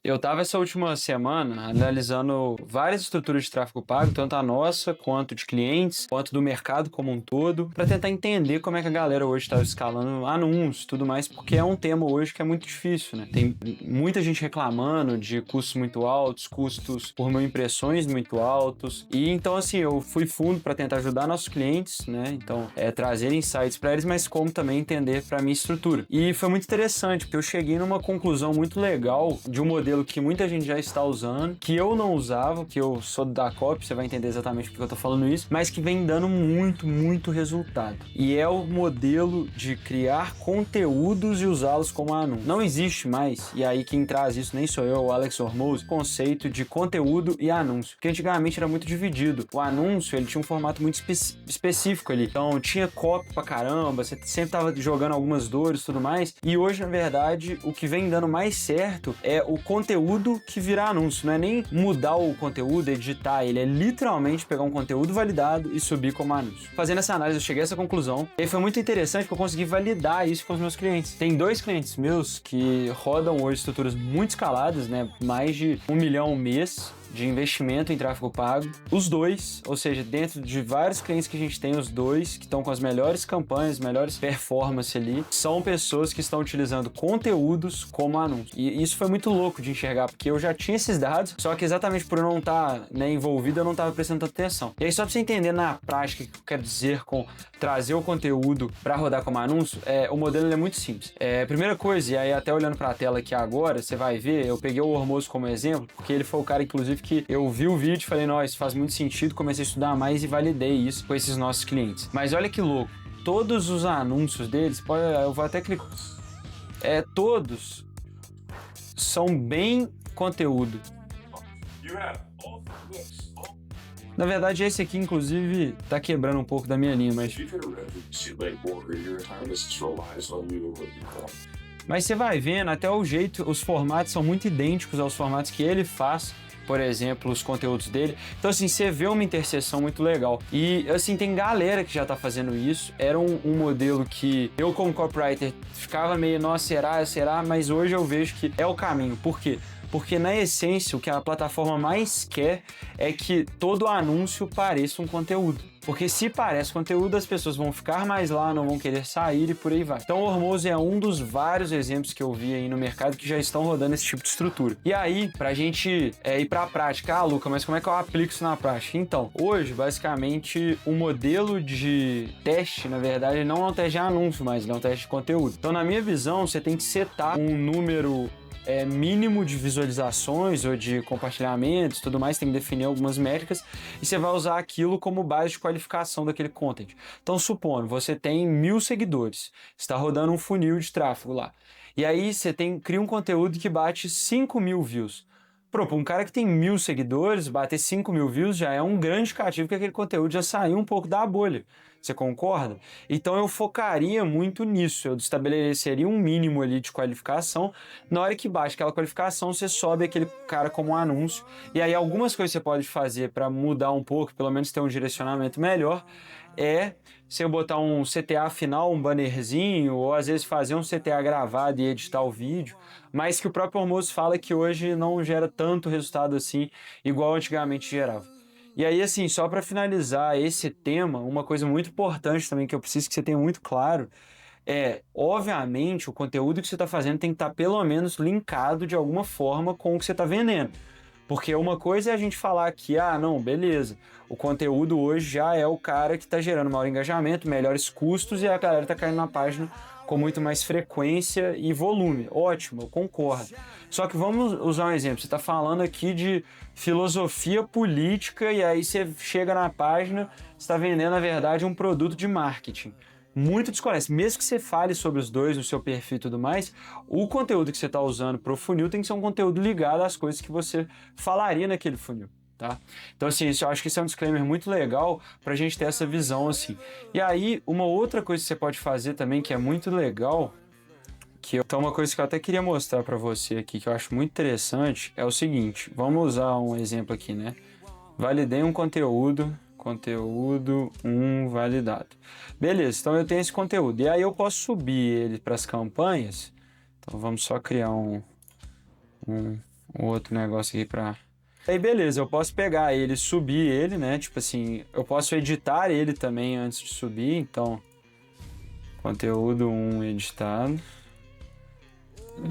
Eu estava essa última semana analisando várias estruturas de tráfego pago, tanto a nossa, quanto de clientes, quanto do mercado como um todo, para tentar entender como é que a galera hoje está escalando anúncios e tudo mais, porque é um tema hoje que é muito difícil, né? Tem muita gente reclamando de custos muito altos, custos por mil impressões muito altos, e então assim, eu fui fundo para tentar ajudar nossos clientes, né? Então, trazer insights para eles, mas como também entender para minha estrutura. E foi muito interessante, porque eu cheguei numa conclusão muito legal de um modelo que muita gente já está usando, que eu não usava, que eu sou da copy, você vai entender exatamente porque eu tô falando isso, mas que vem dando muito resultado. E é o modelo de criar conteúdos e usá-los como anúncio. Não existe mais, e aí quem traz isso nem sou eu, o Alex Hormoz, conceito de conteúdo e anúncio, que antigamente era muito dividido. O anúncio, ele tinha um formato muito específico ali, então tinha copy pra caramba, você sempre tava jogando algumas dores e tudo mais, e hoje, na verdade, o que vem dando mais certo é o conteúdo que vira anúncio, não é nem mudar o conteúdo, editar ele, é literalmente pegar um conteúdo validado e subir como anúncio. Fazendo essa análise, eu cheguei a essa conclusão, e foi muito interessante porque eu consegui validar isso com os meus clientes. Tem 2 clientes meus que rodam hoje estruturas muito escaladas, né, mais de 1 milhão ao mês, de investimento em tráfego pago. Os 2, ou seja, dentro de vários clientes que a gente tem, os 2 que estão com as melhores campanhas, melhores performance ali, são pessoas que estão utilizando conteúdos como anúncio. E isso foi muito louco de enxergar, porque eu já tinha esses dados, só que exatamente por eu não estar envolvido, eu não estava prestando tanta atenção. E aí, só para você entender na prática o que eu quero dizer com trazer o conteúdo para rodar como anúncio, o modelo é muito simples. Primeira coisa, e aí até olhando para a tela aqui agora, você vai ver, eu peguei o Hormoz como exemplo, porque ele foi o cara, inclusive, que eu vi o vídeo e falei, nossa, isso faz muito sentido, comecei a estudar mais e validei isso com esses nossos clientes. Mas olha que louco, todos os anúncios deles, eu vou até clicar, todos são bem conteúdo. Na verdade, esse aqui, inclusive, tá quebrando um pouco da minha linha, mas você vai vendo, até o jeito, os formatos são muito idênticos aos formatos que ele faz, por exemplo, os conteúdos dele. Então, assim, você vê uma interseção muito legal. E, assim, tem galera que já tá fazendo isso. Era um modelo que eu, como copywriter, ficava meio, nossa, será? Mas hoje eu vejo que é o caminho. Por quê? Porque, na essência, o que a plataforma mais quer é que todo anúncio pareça um conteúdo. Porque se parece conteúdo, as pessoas vão ficar mais lá, não vão querer sair e por aí vai. Então o Hormoz é um dos vários exemplos que eu vi aí no mercado que já estão rodando esse tipo de estrutura. E aí, pra gente ir pra prática, Luca, mas como é que eu aplico isso na prática? Então, hoje, basicamente, o modelo de teste, na verdade, não é um teste de anúncio, mas é um teste de conteúdo. Então, na minha visão, você tem que setar um número mínimo de visualizações ou de compartilhamentos, tudo mais, tem que definir algumas métricas e você vai usar aquilo como base de qualificação daquele content. Então, supondo, você tem 1000 seguidores, está rodando um funil de tráfego lá, e aí você cria um conteúdo que bate 5.000 views. Para um cara que tem 1000 seguidores, bater 5.000 views já é um grande indicativo que aquele conteúdo já saiu um pouco da bolha. Você concorda? Então eu focaria muito nisso, eu estabeleceria um mínimo ali de qualificação. Na hora que baixa aquela qualificação, você sobe aquele cara como um anúncio. E aí algumas coisas você pode fazer para mudar um pouco, pelo menos ter um direcionamento melhor, você botar um CTA final, um bannerzinho, ou às vezes fazer um CTA gravado e editar o vídeo, mas que o próprio Hormoz fala que hoje não gera tanto resultado assim, igual antigamente gerava. E aí, assim, só para finalizar esse tema, uma coisa muito importante também que eu preciso que você tenha muito claro obviamente, o conteúdo que você está fazendo tem que estar pelo menos linkado de alguma forma com o que você está vendendo. Porque uma coisa é a gente falar que, não, beleza, o conteúdo hoje já é o cara que está gerando maior engajamento, melhores custos e a galera está caindo na página com muito mais frequência e volume. Ótimo, eu concordo. Só que vamos usar um exemplo. Você está falando aqui de filosofia política e aí você chega na página, você está vendendo, na verdade, um produto de marketing. Muito desconhece. Mesmo que você fale sobre os dois no seu perfil e tudo mais, o conteúdo que você está usando para o funil tem que ser um conteúdo ligado às coisas que você falaria naquele funil, tá? Então, assim, eu acho que isso é um disclaimer muito legal para a gente ter essa visão, assim. E aí, uma outra coisa que você pode fazer também, que é muito legal, então uma coisa que eu até queria mostrar para você aqui, que eu acho muito interessante, é o seguinte. Vamos usar um exemplo aqui, né? Validei um conteúdo validado. Beleza, então eu tenho esse conteúdo. E aí eu posso subir ele para as campanhas. Então vamos só criar um um outro negócio aqui pra... Aí beleza, eu posso pegar ele, subir ele, né? Tipo assim, eu posso editar ele também antes de subir, então... Conteúdo 1 editado.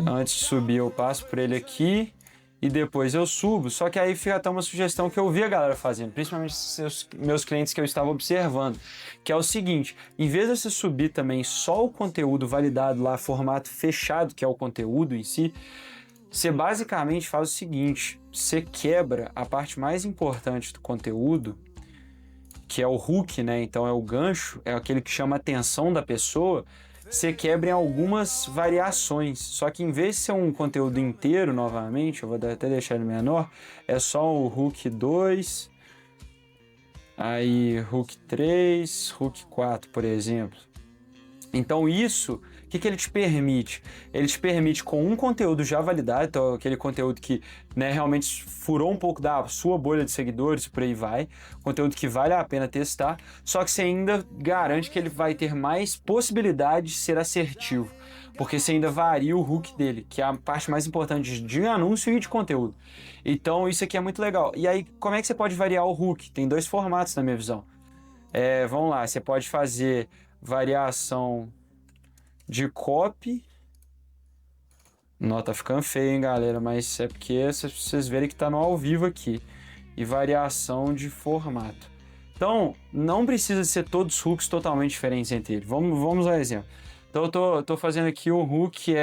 Antes de subir eu passo por ele aqui e depois eu subo. Só que aí fica até uma sugestão que eu vi a galera fazendo, principalmente meus clientes que eu estava observando, que é o seguinte: em vez de você subir também só o conteúdo validado lá, formato fechado, que é o conteúdo em si, você basicamente faz o seguinte: você quebra a parte mais importante do conteúdo, que é o hook, né? Então é o gancho, é aquele que chama a atenção da pessoa. Você quebra em algumas variações. Só que em vez de ser um conteúdo inteiro, novamente, eu vou até deixar ele menor, é só o hook 2, aí hook 3, hook 4, por exemplo. Então isso, o que ele te permite? Ele te permite com um conteúdo já validado, então aquele conteúdo que, né, realmente furou um pouco da sua bolha de seguidores, por aí vai, conteúdo que vale a pena testar, só que você ainda garante que ele vai ter mais possibilidade de ser assertivo, porque você ainda varia o hook dele, que é a parte mais importante de anúncio e de conteúdo. Então isso aqui é muito legal. E aí, como é que você pode variar o hook? Tem dois formatos na minha visão. Vamos lá, você pode fazer variação de copy. Não, tá ficando feio, hein, galera, mas é porque vocês verem que tá no ao vivo aqui. E variação de formato. Então, não precisa ser todos os hooks totalmente diferentes entre eles. Vamos ao exemplo. Então, eu tô fazendo aqui o hook que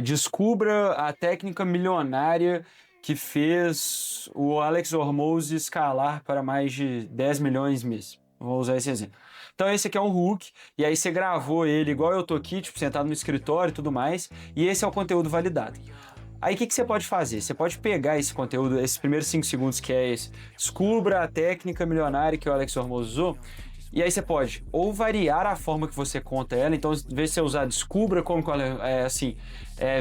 descubra a técnica milionária que fez o Alex Hormozi escalar para mais de 10 milhões mês. Vou usar esse exemplo. Então esse aqui é o hook, e aí você gravou ele igual eu tô aqui, tipo, sentado no escritório e tudo mais, e esse é o conteúdo validado. Aí o que você pode fazer? Você pode pegar esse conteúdo, esses primeiros 5 segundos que é esse, descubra a técnica milionária que o Alex Hormozi usou, e aí você pode ou variar a forma que você conta ela, então em vez de você usar descubra como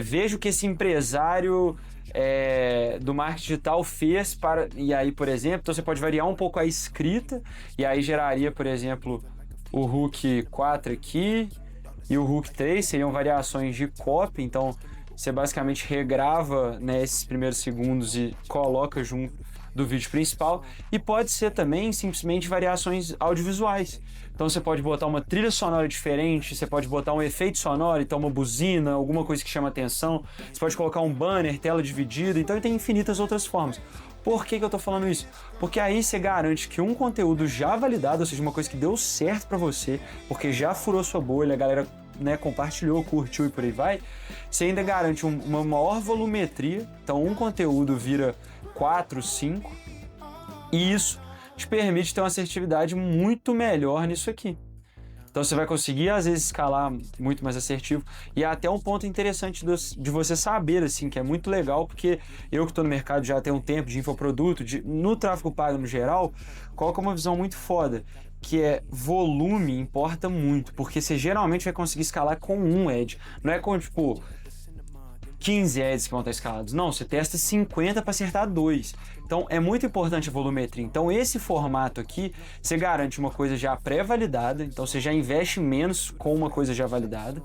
veja o que esse empresário do marketing digital fez para... E aí, por exemplo, então você pode variar um pouco a escrita, e aí geraria, por exemplo, o hook 4 aqui e o hook 3, seriam variações de copy, então você basicamente regrava, né, esses primeiros segundos e coloca junto do vídeo principal, e pode ser também simplesmente variações audiovisuais. Então você pode botar uma trilha sonora diferente, você pode botar um efeito sonoro, então uma buzina, alguma coisa que chama atenção, você pode colocar um banner, tela dividida, então tem infinitas outras formas. Por que eu tô falando isso? Porque aí você garante que um conteúdo já validado, ou seja, uma coisa que deu certo para você, porque já furou sua bolha, a galera, né, compartilhou, curtiu e por aí vai, você ainda garante uma maior volumetria, então um conteúdo vira 4, 5, e isso te permite ter uma assertividade muito melhor nisso aqui. Então você vai conseguir, às vezes, escalar muito mais assertivo. E é até um ponto interessante de você saber, assim, que é muito legal, porque eu que estou no mercado já tem um tempo de infoproduto, no tráfego pago no geral, coloca uma visão muito foda, que é volume importa muito, porque você geralmente vai conseguir escalar com um ad. Não é com, tipo, 15 ads que vão estar escalados. Não, você testa 50 para acertar 2. Então é muito importante a volumetria. Então esse formato aqui, você garante uma coisa já pré-validada, então você já investe menos com uma coisa já validada,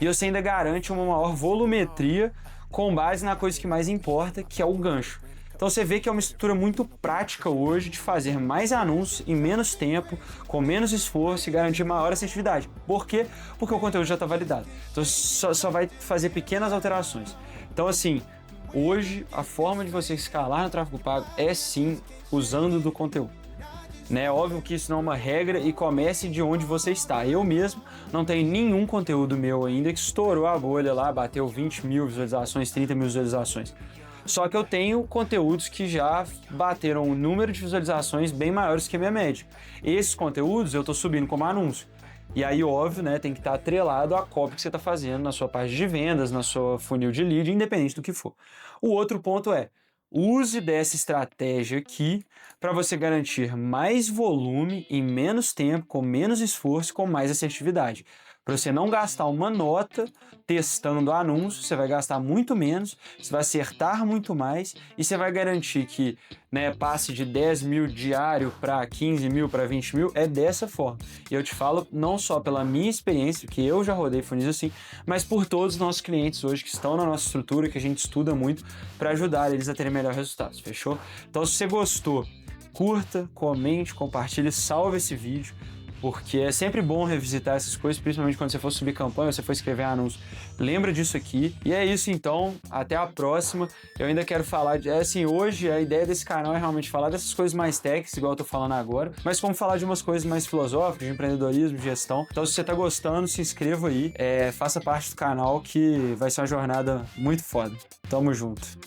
e você ainda garante uma maior volumetria com base na coisa que mais importa, que é o gancho. Então você vê que é uma estrutura muito prática hoje de fazer mais anúncios em menos tempo, com menos esforço e garantir maior assertividade. Por quê? Porque o conteúdo já está validado. Então só vai fazer pequenas alterações. Então assim, hoje a forma de você escalar no tráfego pago é sim usando do conteúdo. Né? Óbvio que isso não é uma regra e comece de onde você está. Eu mesmo não tenho nenhum conteúdo meu ainda que estourou a bolha lá, bateu 20 mil visualizações, 30 mil visualizações. Só que eu tenho conteúdos que já bateram um número de visualizações bem maiores que a minha média. Esses conteúdos eu estou subindo como anúncio. E aí, óbvio, né, tem que estar atrelado à copy que você está fazendo na sua página de vendas, na sua funil de lead, independente do que for. O outro ponto é, use dessa estratégia aqui para você garantir mais volume em menos tempo, com menos esforço, com mais assertividade. para você não gastar uma nota testando anúncio, você vai gastar muito menos, você vai acertar muito mais e você vai garantir que, né, passe de 10 mil diário para 15 mil, para 20 mil, é dessa forma. E eu te falo não só pela minha experiência, que eu já rodei funis assim, mas por todos os nossos clientes hoje que estão na nossa estrutura, que a gente estuda muito para ajudar eles a terem melhores resultados, fechou? Então, se você gostou, curta, comente, compartilhe, salve esse vídeo, porque é sempre bom revisitar essas coisas, principalmente quando você for subir campanha, você for escrever anúncio. Lembra disso aqui. E é isso então, até a próxima. Eu ainda quero falar, hoje a ideia desse canal é realmente falar dessas coisas mais técnicas, igual eu tô falando agora, mas como falar de umas coisas mais filosóficas, de empreendedorismo, de gestão. Então se você tá gostando, se inscreva aí, faça parte do canal que vai ser uma jornada muito foda. Tamo junto.